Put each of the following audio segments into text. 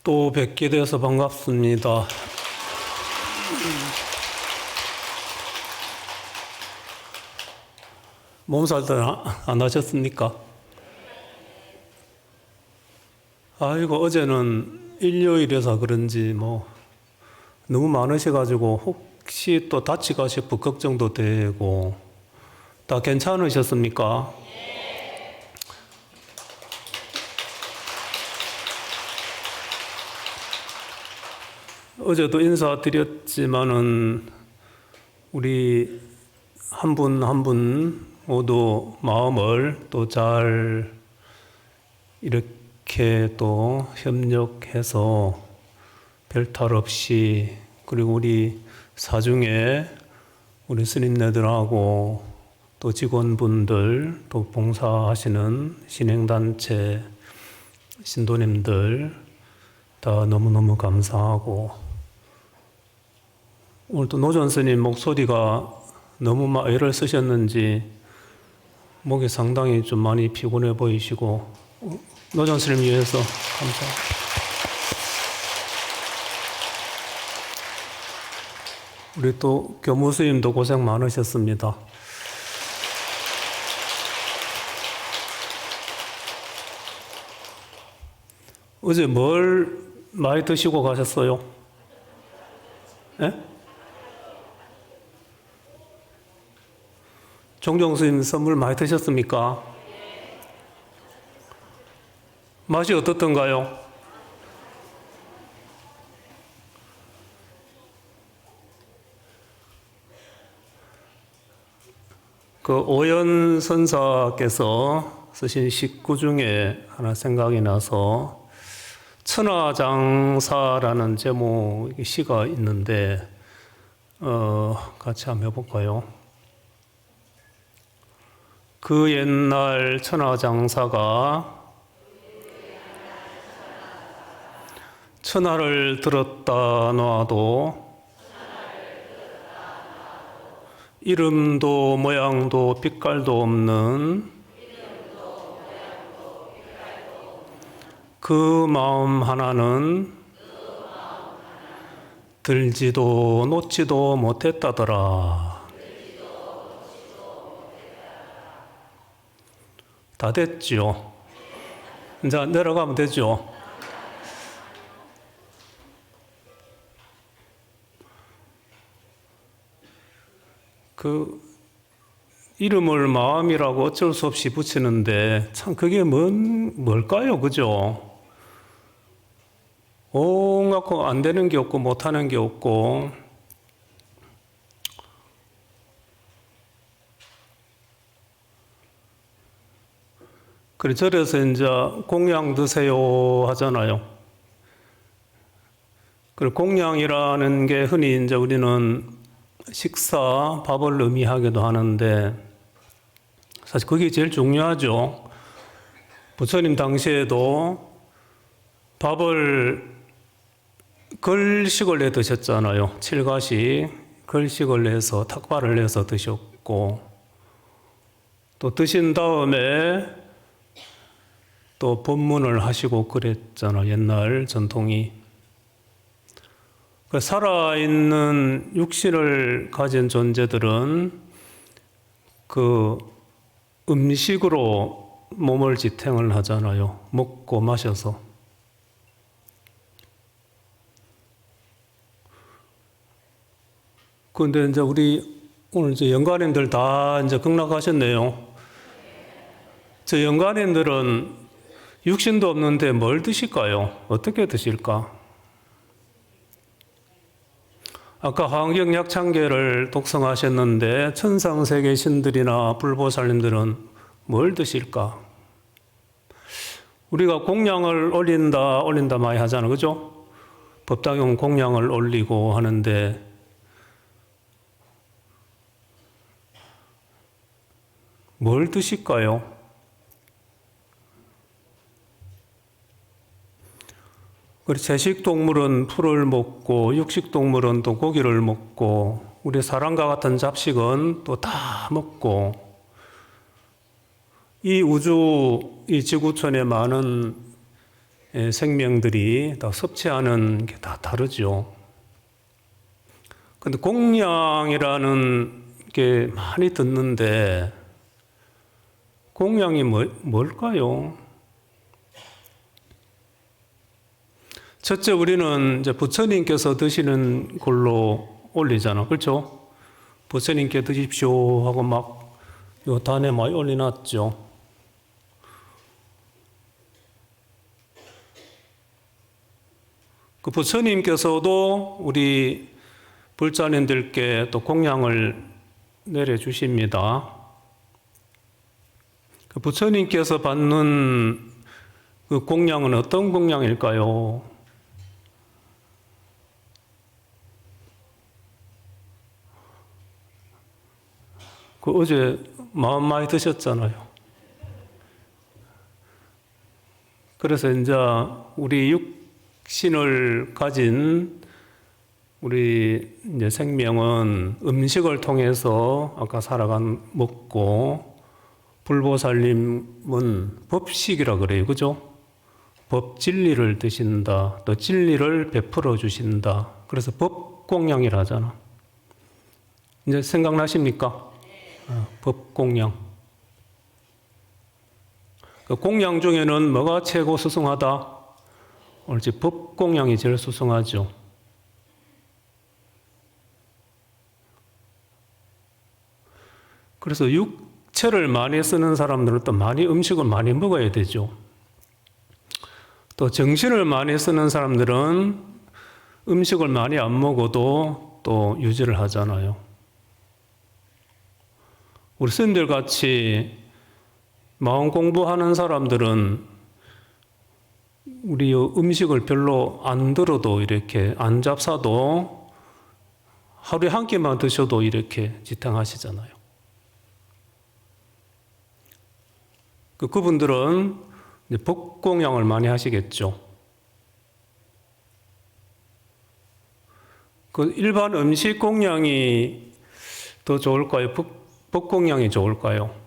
또 뵙게 돼서 반갑습니다. 몸살들 안 하셨습니까? 아이고, 어제는 일요일이라서 그런지 너무 많으셔가지고 혹시 또 다치가 싶어 걱정도 되고. 다 괜찮으셨습니까? 어제도 인사드렸지만은 우리 한 분 한 분 모두 마음을 또 잘 이렇게 또 협력해서 별탈 없이, 그리고 우리 사중에 우리 스님네들하고 또 직원분들, 또 봉사하시는 신행단체 신도님들 다 너무너무 감사하고, 오늘 또 노전 스님 목소리가 너무 애를 쓰셨는지 목이 상당히 좀 많이 피곤해 보이시고, 노전 스님 위해서 감사합니다. 우리 또 교무 스님도 고생 많으셨습니다. 어제 뭘 많이 드시고 가셨어요? 예? 종종 스님 선물 많이 드셨습니까? 맛이 어떻던가요? 그 오연 선사께서 쓰신 식구 중에 하나 생각이 나서, 천하장사라는 제목 시가 있는데 같이 한번 해볼까요? 그 옛날 천하장사가 천하를 들었다 놔도 이름도 모양도 빛깔도 없는 그 마음 하나는 들지도 놓지도 못했다더라. 다 됐죠? 이제 내려가면 되죠? 그 이름을 마음이라고 어쩔 수 없이 붙이는데 참 그게 뭘까요? 그죠? 온갖 안 되는 게 없고 못하는 게 없고, 그래 절에서 이제 공양 드세요 하잖아요. 그리고 공양이라는 게 흔히 이제 우리는 식사, 밥을 의미하기도 하는데, 사실 그게 제일 중요하죠. 부처님 당시에도 밥을 걸식을 내 드셨잖아요. 칠가식 걸식을 내서 탁발을 내서 드셨고, 또 드신 다음에 또 법문을 하시고 그랬잖아요. 옛날 전통이. 살아있는 육신을 가진 존재들은 그 음식으로 몸을 지탱을 하잖아요. 먹고 마셔서. 그런데 이제 우리 오늘 이제 영가님들 다 이제 극락하셨네요. 저 영가님들은 육신도 없는데 뭘 드실까요? 어떻게 드실까? 아까 화엄경약창계를 독성하셨는데 천상세계 신들이나 불보살님들은 뭘 드실까? 우리가 공양을 올린다 많이 하잖아요. 그죠? 법당에 오면 공양을 올리고 하는데, 뭘 드실까요? 채식동물은 풀을 먹고, 육식동물은 또 고기를 먹고, 우리 사람과 같은 잡식은 또 다 먹고, 이 우주, 이 지구촌의 많은 생명들이 다 섭취하는 게 다 다르죠. 근데 공양이라는 게 많이 듣는데 공양이 뭘까요? 첫째, 우리는 이제 부처님께서 드시는 걸로 올리잖아. 그렇죠? 부처님께 드십시오 하고 막 요 단에 많이 올려놨죠. 그 부처님께서도 우리 불자님들께 또 공양을 내려주십니다. 그 부처님께서 받는 그 공양은 어떤 공양일까요? 그 어제 마음 많이 드셨잖아요. 그래서 이제 우리 육신을 가진 우리 이제 생명은 음식을 통해서 아까 살아간 먹고, 불보살님은 법식이라 그래요. 그죠? 법 진리를 드신다. 또 진리를 베풀어 주신다. 그래서 법공양이라 하잖아. 이제 생각나십니까? 법공양. 그 공양 중에는 뭐가 최고 수승하다? 옳지, 법공양이 제일 수승하죠. 그래서 육체를 많이 쓰는 사람들은 또 많이 음식을 많이 먹어야 되죠. 또 정신을 많이 쓰는 사람들은 음식을 많이 안 먹어도 또 유지를 하잖아요. 우리 스님들 같이 마음 공부하는 사람들은 우리 음식을 별로 안 들어도 이렇게 안 잡사도 하루에 한 끼만 드셔도 이렇게 지탱하시잖아요. 그분들은 법공양을 많이 하시겠죠. 그 일반 음식 공양이 더 좋을까요? 법공양이 좋을까요?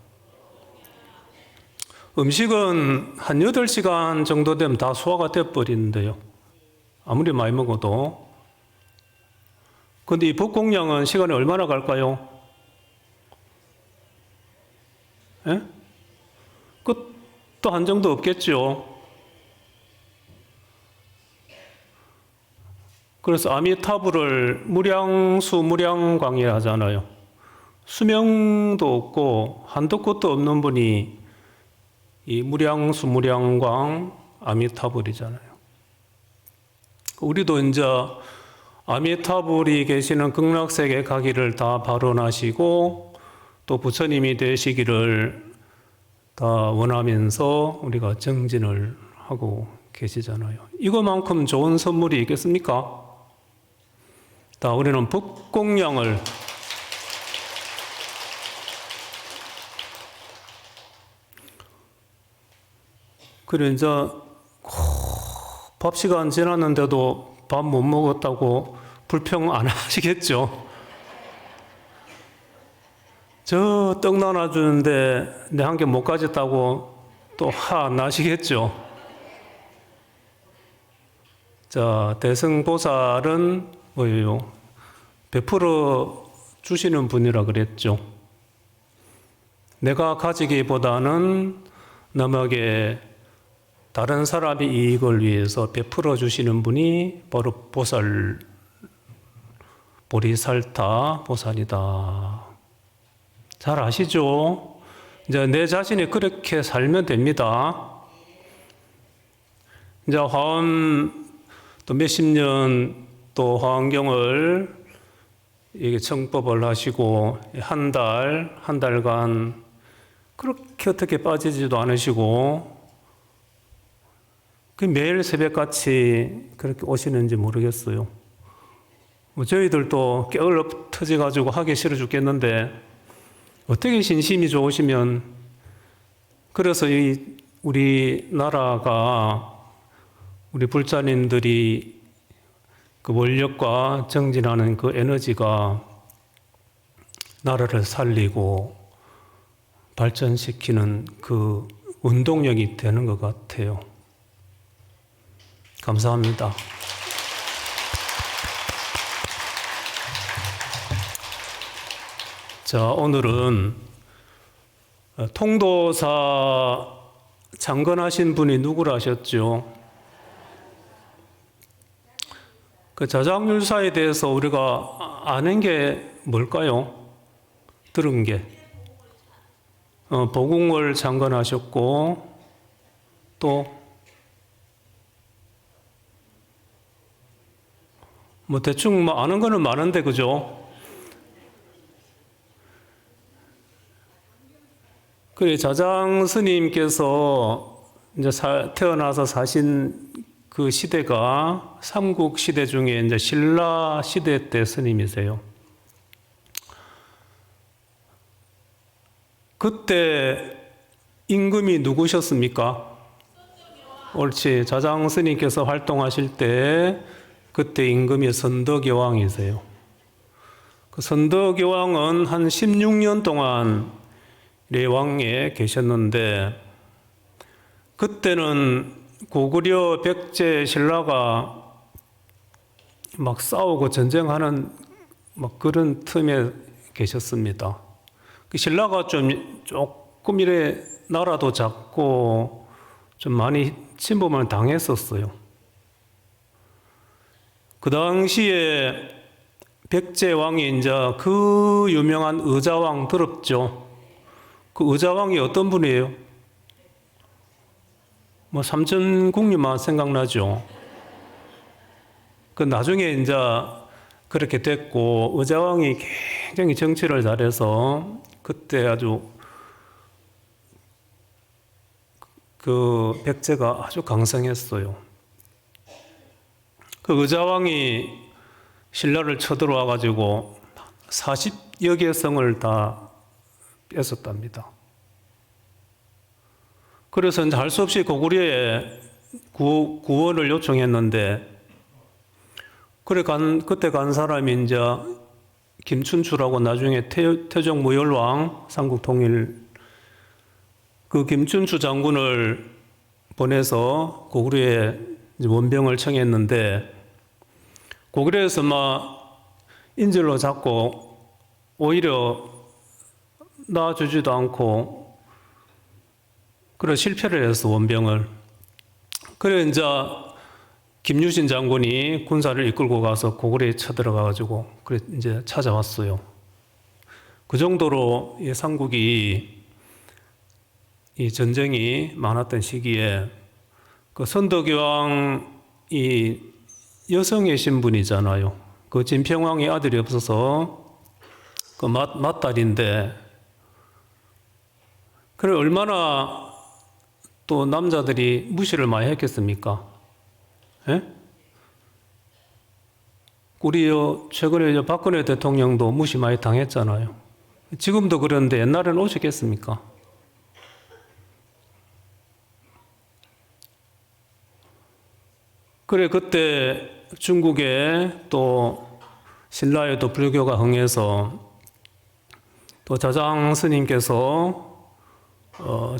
음식은 한 8시간 정도 되면 다 소화가 돼버리는데요. 아무리 많이 먹어도. 근데 이 법공양은 시간이 얼마나 갈까요? 예? 끝도 한정도 없겠죠. 그래서 아미타불을 무량수 무량광이라 하잖아요. 수명도 없고 한도 끝도 없는 분이 이 무량수 무량광 아미타불이잖아요. 우리도 이제 아미타불이 계시는 극락세계 가기를 다 발언하시고 또 부처님이 되시기를 다 원하면서 우리가 정진을 하고 계시잖아요. 이거만큼 좋은 선물이 있겠습니까? 다 우리는 법공양을 그래 이제 밥 시간 지났는데도 밥 못 먹었다고 불평 안 하시겠죠? 저 떡 나눠주는데 내 한 개 못 가졌다고 또 화 나시겠죠? 자, 대승보살은 뭐예요? 베풀어 주시는 분이라 그랬죠. 내가 가지기보다는 남에게 다른 사람의 이익을 위해서 베풀어 주시는 분이 바로 보살, 보리살타 보살이다. 잘 아시죠? 이제 내 자신이 그렇게 살면 됩니다. 이제 화엄 또 몇십 년 또 화엄경을 이게 청법을 하시고 한 달간 그렇게 어떻게 빠지지도 않으시고 그 매일 새벽같이 그렇게 오시는지 모르겠어요. 뭐 저희들도 깨얼러 터져가지고 하기 싫어 죽겠는데 어떻게 신심이 좋으시면 그래서 우리 나라가 우리 불자님들이 그 원력과 정진하는 그 에너지가 나라를 살리고 발전시키는 그 운동력이 되는 것 같아요. 감사합니다. 자, 오늘은 통도사 창건하신 분이 누구라 하셨죠? 그 자장율사에 대해서 우리가 아는 게 뭘까요? 들은 게. 보궁을 창건하셨고, 또, 뭐 대충 뭐 아는 거는 많은데, 그죠? 그래, 자장 스님께서 이제 태어나서 사신 그 시대가 삼국 시대 중에 이제 신라 시대 때 스님이세요. 그때 임금이 누구셨습니까? 옳지. 자장 스님께서 활동하실 때 그때 임금이 선덕여왕이세요. 그 선덕여왕은 한 16년 동안 레왕에 계셨는데, 그때는 고구려 백제 신라가 막 싸우고 전쟁하는 막 그런 틈에 계셨습니다. 그 신라가 조금 이래 나라도 작고 좀 많이 침범을 당했었어요. 그 당시에 백제 왕이 이제 그 유명한 의자왕 들었죠? 그 의자왕이 어떤 분이에요? 뭐 삼천궁리만 생각나죠. 그 나중에 이제 그렇게 됐고, 의자왕이 굉장히 정치를 잘해서 그때 아주 그 백제가 아주 강성했어요. 그 의자왕이 신라를 쳐들어와 가지고 40여 개 성을 다 뺏었답니다. 그래서 이제 할 수 없이 고구려에 구원을 요청했는데, 그때 간 사람이 이제 김춘추라고 나중에 태종 무열왕 삼국 통일, 그 김춘추 장군을 보내서 고구려에 원병을 청했는데, 고구려에서 막 인질로 잡고 오히려 놔주지도 않고, 그래 실패를 해서 원병을. 그래 이제 김유신 장군이 군사를 이끌고 가서 고구려에 쳐들어가가지고 그래 이제 찾아왔어요. 그 정도로 이 삼국이 이 전쟁이 많았던 시기에, 그 선덕여왕이 여성의 신분이잖아요. 그 진평왕이 아들이 없어서 그 맏딸인데, 그래 얼마나 또 남자들이 무시를 많이 했겠습니까? 예? 우리 최근에 박근혜 대통령도 무시 많이 당했잖아요. 지금도 그런데 옛날에는 오셨겠습니까? 그래 그때 중국에 또 신라에도 불교가 흥해서 또 자장 스님께서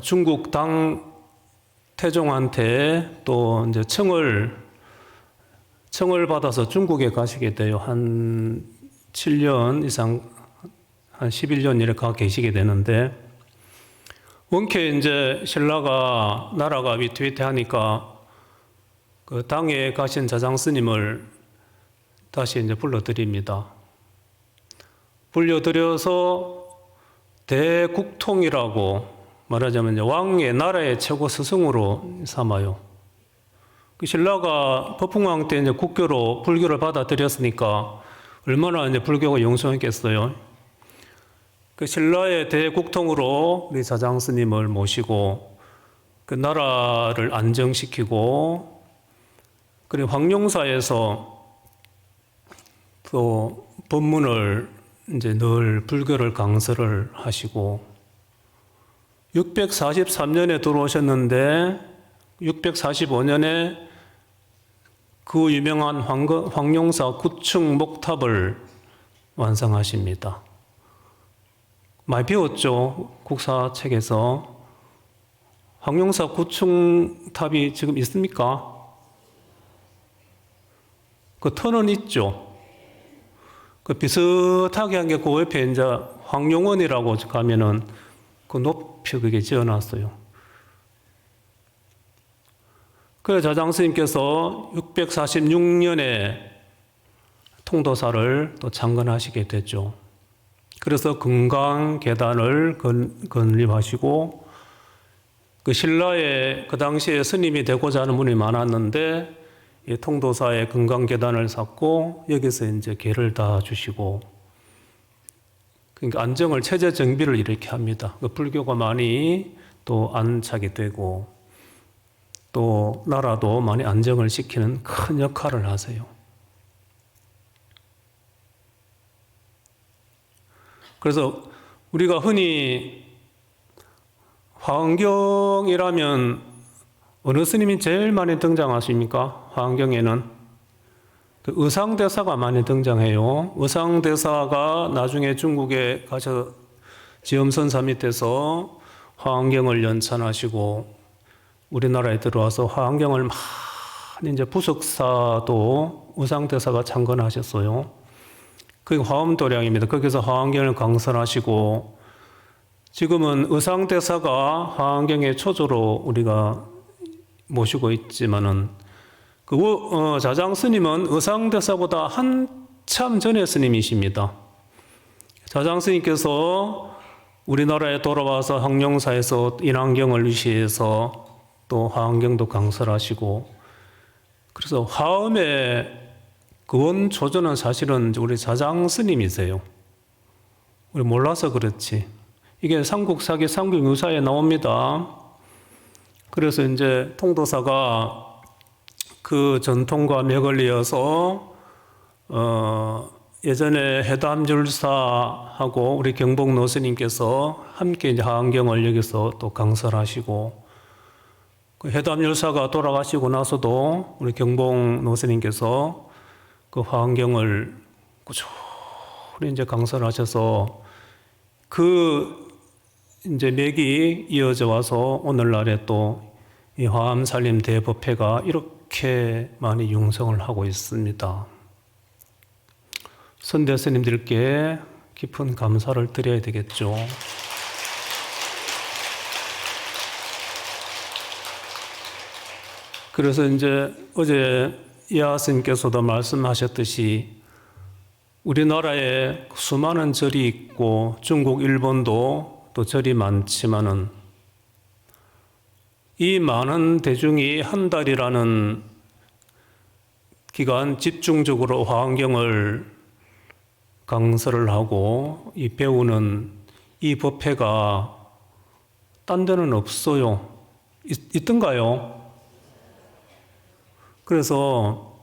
중국 당 태종한테 또 이제 청을 받아서 중국에 가시게 돼요. 한 7년 이상, 한 11년 이렇게 가 계시게 되는데, 원체 이제 신라가 나라가 위태위태하니까 그 당에 가신 자장 스님을 다시 이제 불러드립니다. 불려들여서 대국통이라고 말하자면 이제 왕의 나라의 최고 스승으로 삼아요. 그 신라가 법흥왕 때 이제 국교로 불교를 받아들였으니까 얼마나 이제 불교가 영성했겠어요. 그 신라의 대국통으로 우리 자장 스님을 모시고 그 나라를 안정시키고, 그리고 황룡사에서 또 법문을 이제 늘 불교를 강설을 하시고, 643년에 들어오셨는데 645년에 그 유명한 황룡사 9층 목탑을 완성하십니다. 많이 배웠죠? 국사책에서. 황룡사 9층 탑이 지금 있습니까? 그 터는 있죠. 그 비슷하게 한 게 그 옆에 이제 황룡원이라고 가면은 그 높이 그게 지어놨어요. 그래서 자장 스님께서 646년에 통도사를 또 창건하시게 됐죠. 그래서 금강계단을 건립하시고, 그 신라에 그 당시에 스님이 되고자 하는 분이 많았는데, 이 통도사에 금강계단을 쌓고, 여기서 이제 계를 다 주시고, 그러니까 안정을, 체제 정비를 이렇게 합니다. 그 불교가 많이 또 안착이 되고, 또 나라도 많이 안정을 시키는 큰 역할을 하세요. 그래서 우리가 흔히 화엄경이라면 어느 스님이 제일 많이 등장하십니까? 화엄경에는 그 의상대사가 많이 등장해요. 의상대사가 나중에 중국에 가서 지엄선사 밑에서 화엄경을 연찬하시고, 우리나라에 들어와서 화엄경을 많이 이제 부석사도 의상대사가 창건하셨어요. 그게 화엄도량입니다. 거기서 화엄경을 강설하시고, 지금은 의상대사가 화엄경의 초조로 우리가 모시고 있지만은, 자장 스님은 의상대사보다 한참 전의 스님이십니다. 자장 스님께서 우리나라에 돌아와서 황룡사에서 인왕경을 위시해서 또 화엄경도 강설하시고, 그래서 화엄의 그 원초전은 사실은 우리 자장 스님이세요. 우리 몰라서 그렇지. 이게 삼국사기 삼국유사에 나옵니다. 그래서 이제 통도사가 그 전통과 맥을 이어서 예전에 해담율사하고 우리 경복 노스님께서 함께 이제 화엄경을 여기서 또 강설하시고, 그 해담율사가 돌아가시고 나서도 우리 경복 노스님께서 그 화엄경을 꾸준히 이제 강설하셔서 그 이제 맥이 이어져 와서 오늘날에 또 이 화엄살림 대법회가 이렇게 많이 융성을 하고 있습니다. 선대 스님들께 깊은 감사를 드려야 되겠죠. 그래서 이제 어제 이하 스님께서도 말씀하셨듯이 우리나라에 수많은 절이 있고 중국, 일본도 또 절이 많지만은 이 많은 대중이 한 달이라는 기간 집중적으로 화엄경을 강설을 하고 이 배우는 이 법회가 딴 데는 없어요. 있던가요? 그래서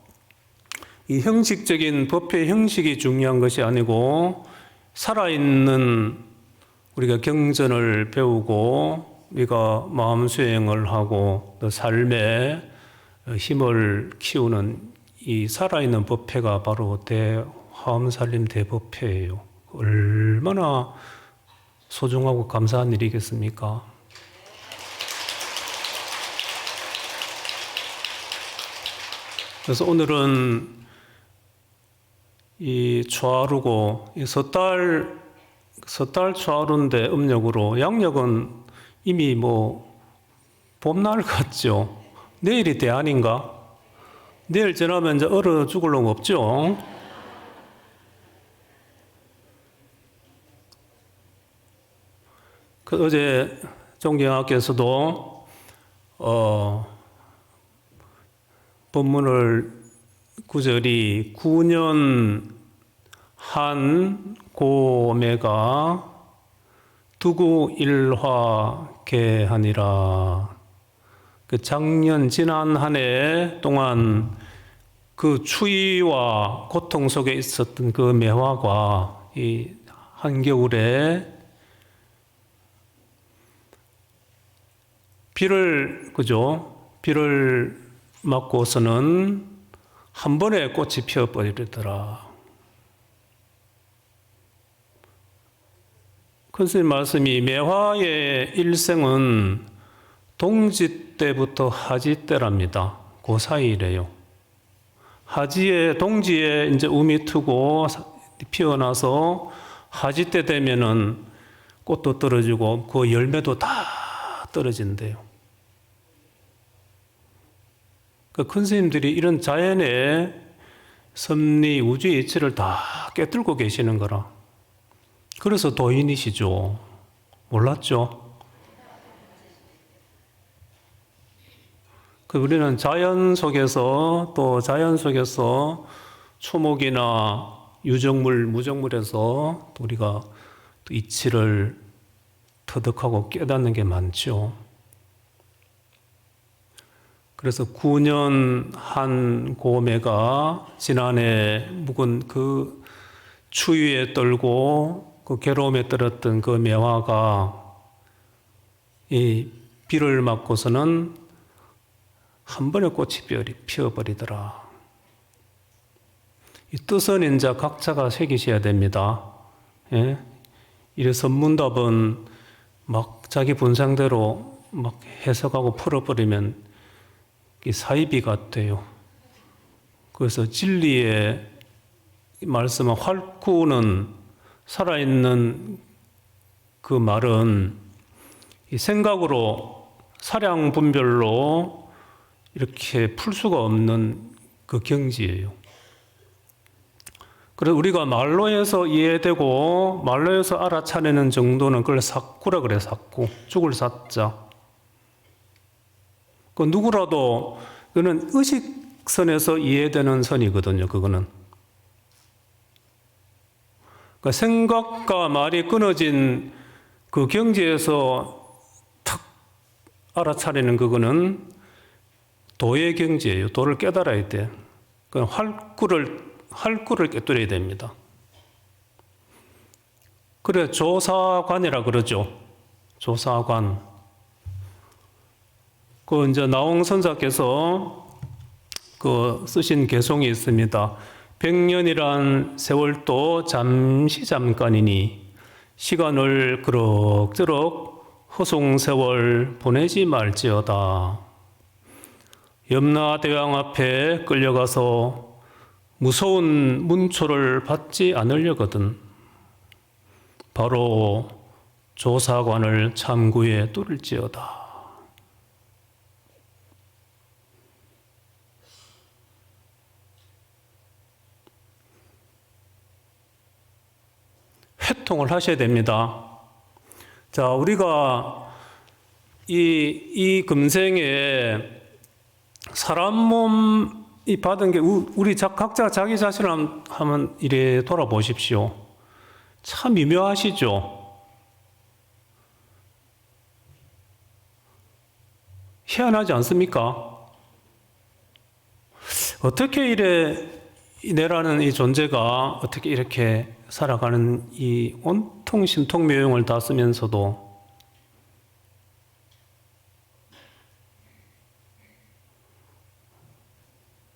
이 형식적인 법회 형식이 중요한 것이 아니고 살아있는 우리가 경전을 배우고 우리가 마음 수행을 하고 또 삶에 힘을 키우는 이 살아있는 법회가 바로 화엄살림 대법회예요. 얼마나 소중하고 감사한 일이겠습니까? 그래서 오늘은 이 초하루고 이 섣달 초하루인데 음력으로 양력은 이미 뭐 봄날 같죠. 내일이 대안인가? 내일 지나면 이제 얼어 죽을 놈 없죠. 그 어제 종경학께서도 본문을 구절이 9년 한 고매가 두구일화 개하니라. 그 작년 지난 한 해 동안 그 추위와 고통 속에 있었던 그 매화가 이 한겨울에 비를 맞고서는 한 번에 꽃이 피어버리더라. 큰 스님 말씀이 매화의 일생은 동지 때부터 하지 때랍니다. 그 사이래요. 하지에 동지에 이제 um이 트고 피어나서 하지 때 되면은 꽃도 떨어지고 그 열매도 다 떨어진대요. 그 큰 스님들이 이런 자연의 섭리, 우주의 이치를 다 깨뚫고 계시는 거라. 그래서 도인이시죠. 몰랐죠? 우리는 자연 속에서 또 자연 속에서 초목이나 유적물, 무적물에서 우리가 이치를 터득하고 깨닫는 게 많죠. 그래서 9년 한 고매가 지난해 묵은 그 추위에 떨고 그 괴로움에 떨었던 그 매화가 이 비를 맞고서는 한 번에 꽃이 피어버리더라. 이 뜻은 이제 각자가 새기셔야 됩니다. 예? 이 선문답은 막 자기 분상대로 막 해석하고 풀어버리면 사이비가 돼요. 그래서 진리의 말씀은 활구는 살아있는 그 말은 이 생각으로 사량 분별로 이렇게 풀 수가 없는 그 경지예요. 그래서 우리가 말로 해서 이해되고 말로 해서 알아차리는 정도는 그걸 삭구라 그래. 삭구. 죽을 사자. 그 누구라도 그는 의식선에서 이해되는 선이거든요. 그거는. 그러니까 생각과 말이 끊어진 그 경지에서 탁 알아차리는 그거는 도의 경지예요. 도를 깨달아야 돼. 그러니까 활구를 깨뜨려야 됩니다. 그래 조사관이라 그러죠. 조사관. 그 이제 나홍 선사께서 그 쓰신 개송이 있습니다. 100년이란 세월도 잠시 잠깐이니 시간을 그럭저럭 허송세월 보내지 말지어다. 염라대왕 앞에 끌려가서 무서운 문초를 받지 않으려거든. 바로 조사관을 참구에 뚫을지어다. 회통을 하셔야 됩니다. 자, 우리가 이 금생에 사람 몸이 받은 게 우리 각자 자기 자신을 한번 이래 돌아보십시오. 참 미묘하시죠? 희한하지 않습니까? 어떻게 이래 내라는 이 존재가 어떻게 이렇게 살아가는 이 온통 신통묘용을 다 쓰면서도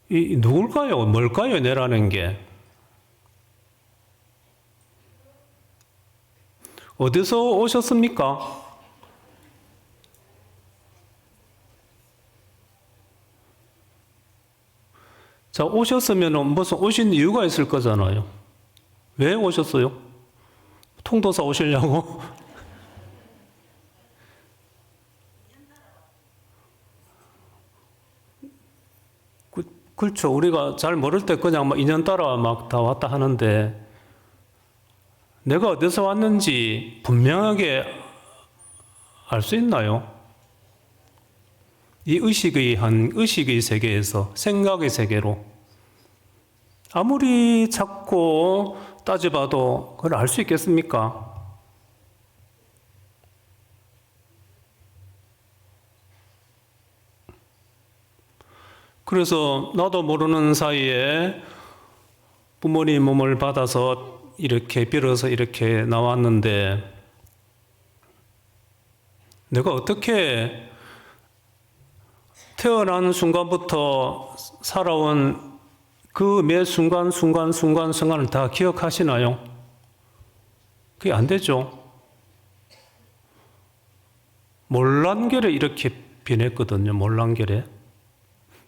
이 누굴까요? 뭘까요? 내라는 게 어디서 오셨습니까? 자, 오셨으면 무슨 오신 이유가 있을 거잖아요. 왜 오셨어요? 통도사 오시려고? 그렇죠. 우리가 잘 모를 때 그냥 막 인연 따라 막 다 왔다 하는데 내가 어디서 왔는지 분명하게 알 수 있나요? 이 의식의 세계에서 생각의 세계로 아무리 찾고 따져봐도 그걸 알 수 있겠습니까? 그래서 나도 모르는 사이에 부모님 몸을 받아서 이렇게 빌어서 이렇게 나왔는데 내가 어떻게 태어난 순간부터 살아온 그 매 순간순간을 다 기억하시나요? 그게 안 되죠. 몰란결에 이렇게 변했거든요. 몰란결에.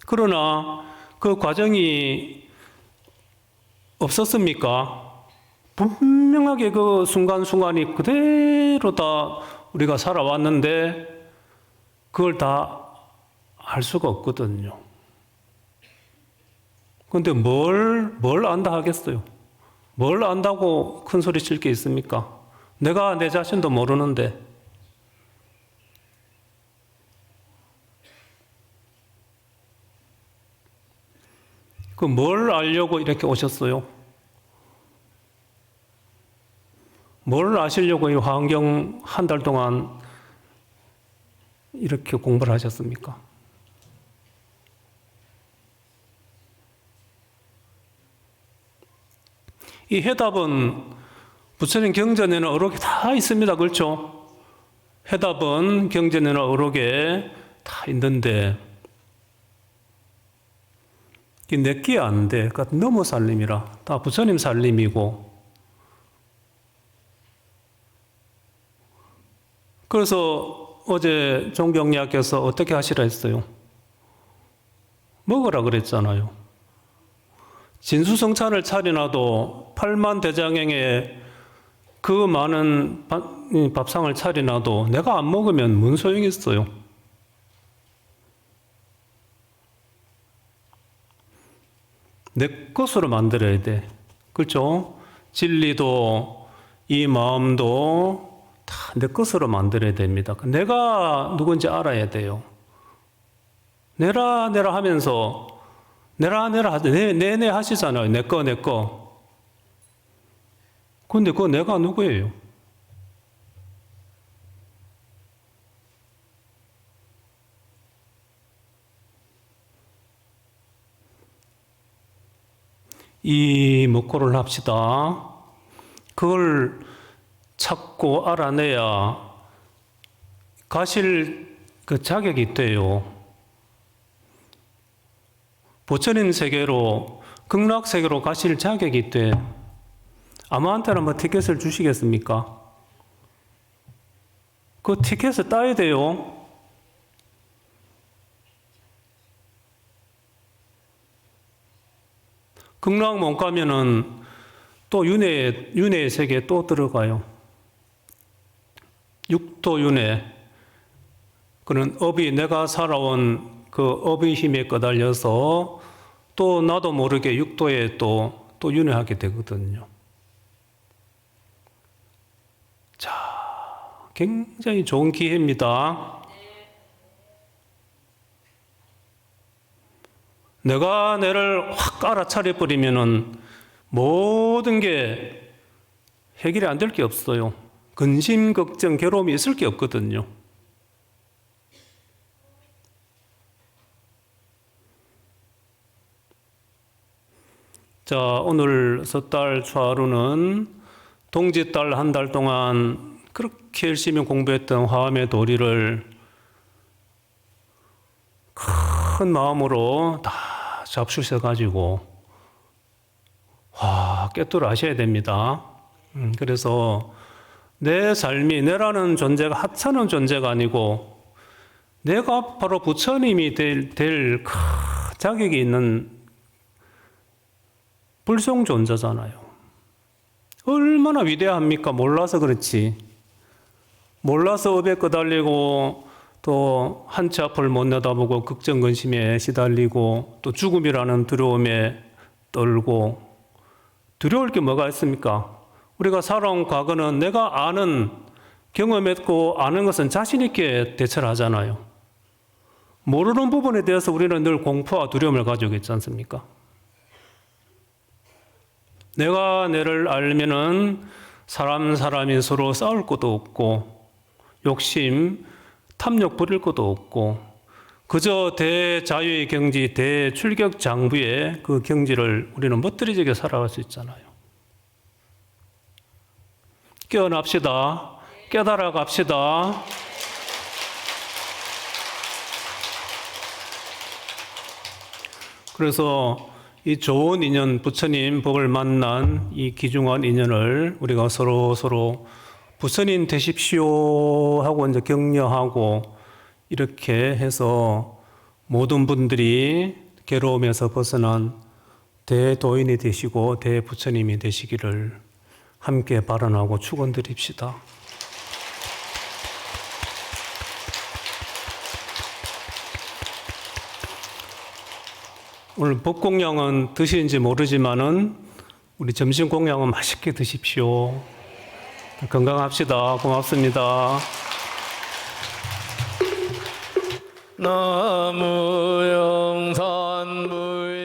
그러나 그 과정이 없었습니까? 분명하게 그 순간순간이 그대로 다 우리가 살아왔는데 그걸 다 알 수가 없거든요. 근데 뭘 안다 하겠어요? 뭘 안다고 큰 소리 칠 게 있습니까? 내가 내 자신도 모르는데. 그 뭘 알려고 이렇게 오셨어요? 뭘 아시려고 이 화엄경 한 달 동안 이렇게 공부를 하셨습니까? 이 해답은 부처님 경전에는 어록에 다 있습니다. 그렇죠? 해답은 경전에는 어록에 다 있는데 이 내끼 안 돼. 그러니까 너무 살림이라. 다 부처님 살림이고. 그래서 어제 종경리학께서 어떻게 하시라 했어요? 먹으라 그랬잖아요. 진수성찬을 차려놔도 8만 대장행에 그 많은 밥상을 차려놔도 내가 안 먹으면 뭔 소용이 있어요? 내 것으로 만들어야 돼. 그렇죠? 진리도 이 마음도 다 내 것으로 만들어야 됩니다. 내가 누군지 알아야 돼요. 내라 하면서 내라 내내 하시잖아요. 내 거. 근데 그거 내가 누구예요? 이 먹고를 합시다. 그걸 찾고 알아내야 가실 그 자격이 돼요. 부처님 세계로, 극락 세계로 가실 자격이 돼. 아무한테나 뭐 티켓을 주시겠습니까? 그 티켓을 따야 돼요. 극락 못 가면은 또 윤회의 세계에 또 들어가요. 육도 윤회. 그는 업이 내가 살아온 그 업의 힘에 꺼달려서 또 나도 모르게 육도에 또 윤회하게 되거든요. 자, 굉장히 좋은 기회입니다. 내가 내를 확 알아차려버리면은 모든 게 해결이 안 될 게 없어요. 근심, 걱정, 괴로움이 있을 게 없거든요. 자, 오늘 섣달 초하루는 동짓달 한 달 동안 그렇게 열심히 공부했던 화엄의 도리를 큰 마음으로 다 잡수셔가지고 깨뚫어 하셔야 됩니다. 그래서 내 삶이 내라는 존재가 하찮은 존재가 아니고 내가 바로 부처님이 될 자격이 있는 불성존재잖아요. 얼마나 위대합니까? 몰라서 그렇지. 몰라서 업에 끄달리고 또 한치 앞을 못 내다보고 걱정근심에 시달리고 또 죽음이라는 두려움에 떨고. 두려울 게 뭐가 있습니까? 우리가 살아온 과거는 내가 아는, 경험했고 아는 것은 자신 있게 대처를 하잖아요. 모르는 부분에 대해서 우리는 늘 공포와 두려움을 가지고 있지 않습니까? 내가 내를 알면은 사람이 서로 싸울 것도 없고 욕심, 탐욕 부릴 것도 없고 그저 대자유의 경지, 대출격 장부의 그 경지를 우리는 멋들어지게 살아갈 수 있잖아요. 깨어납시다. 깨달아 갑시다. 그래서 이 좋은 인연, 부처님 법을 만난 이 귀중한 인연을 우리가 서로 부처님 되십시오 하고 이제 격려하고 이렇게 해서 모든 분들이 괴로움에서 벗어난 대도인이 되시고 대부처님이 되시기를 함께 발언하고 축원드립시다. 오늘 법공양은 드시는지 모르지만은 우리 점심 공양은 맛있게 드십시오. 건강합시다. 고맙습니다. 나무 영산불